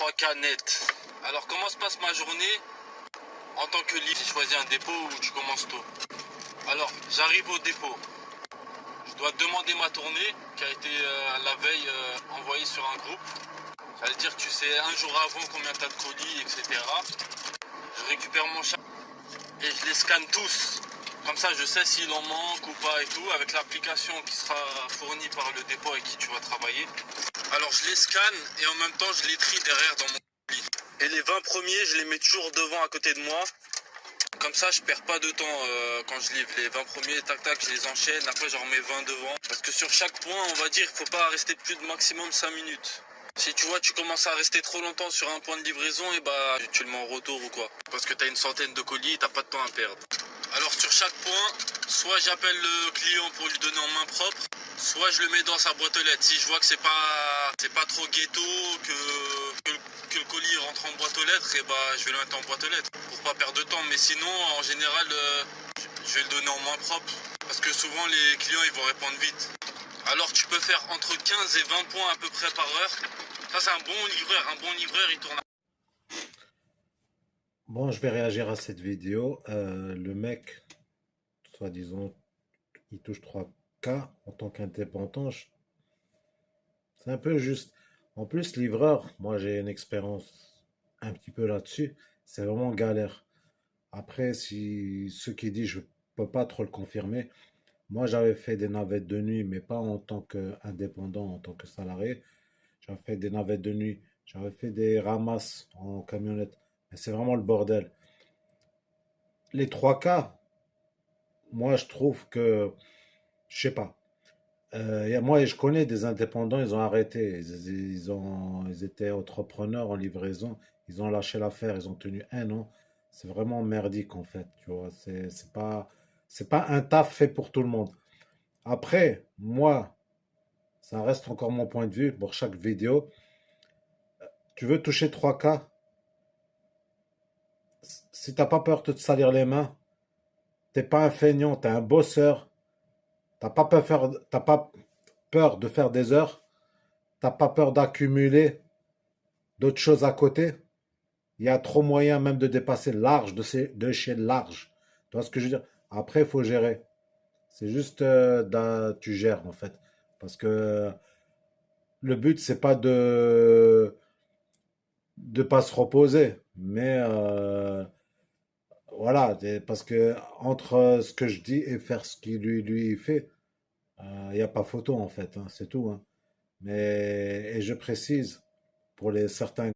3K net. Alors comment se passe ma journée en tant que livreur? J'ai choisi un dépôt où tu commences tôt. Alors j'arrive au dépôt. Je dois demander ma tournée qui a été la veille envoyée sur un groupe. Ça veut dire que tu sais un jour avant combien tu as de colis, etc. Je récupère mon chat et je les scanne tous. Comme ça, je sais s'il en manque ou pas et tout, avec l'application qui sera fournie par le dépôt avec qui tu vas travailler. Alors, je les scanne et en même temps, je les trie derrière dans mon colis. Et les 20 premiers, je les mets toujours devant à côté de moi. Comme ça, je perds pas de temps quand je livre. Les 20 premiers, tac tac, je les enchaîne. Après, j'en remets 20 devant. Parce que sur chaque point, on va dire, il faut pas rester plus de maximum 5 minutes. Si tu vois, tu commences à rester trop longtemps sur un point de livraison, et bah, tu le mets en retour ou quoi. Parce que tu as une centaine de colis et t'as pas de temps à perdre. Alors sur chaque point, soit j'appelle le client pour lui donner en main propre, soit je le mets dans sa boîte aux lettres. Si je vois que c'est pas trop ghetto, que le colis rentre en boîte aux lettres, et bah je vais le mettre en boîte aux lettres pour pas perdre de temps. Mais sinon, en général, je vais le donner en main propre parce que souvent les clients ils vont répondre vite. Alors tu peux faire entre 15 et 20 points à peu près par heure. Ça c'est un bon livreur. Un bon livreur il tourne. Bon, je vais réagir à cette vidéo. Le mec, soi-disant, il touche 3K en tant qu'indépendant. C'est un peu juste. En plus, livreur, moi j'ai une expérience un petit peu là-dessus. C'est vraiment galère. Après, si ce qui dit, je peux pas trop le confirmer. Moi, j'avais fait des navettes de nuit, mais pas en tant qu'indépendant, en tant que salarié. J'avais fait des navettes de nuit. J'avais fait des ramasses en camionnette. Mais c'est vraiment le bordel. Les 3K, moi, je trouve que, je sais pas. Moi, je connais des indépendants, ils ont arrêté. Ils étaient entrepreneurs en livraison. Ils ont lâché l'affaire. Ils ont tenu un an. C'est vraiment merdique, en fait. Tu vois, c'est pas un taf fait pour tout le monde. Après, moi, ça reste encore mon point de vue pour chaque vidéo. Tu veux toucher 3K, si t'as pas peur de te salir les mains, t'es pas un feignant, t'es un bosseur. T'as pas peur de faire des heures. T'as pas peur d'accumuler d'autres choses à côté. Il y a trop moyen même de dépasser large, de chez large. Tu vois ce que je veux dire? Après, il faut gérer. C'est juste, tu gères en fait. Parce que le but, c'est pas de pas se reposer. Mais voilà, parce que entre ce que je dis et faire ce qu'il lui fait, il n'y a pas photo en fait. Hein, c'est tout. Hein. Mais, et je précise, pour les certains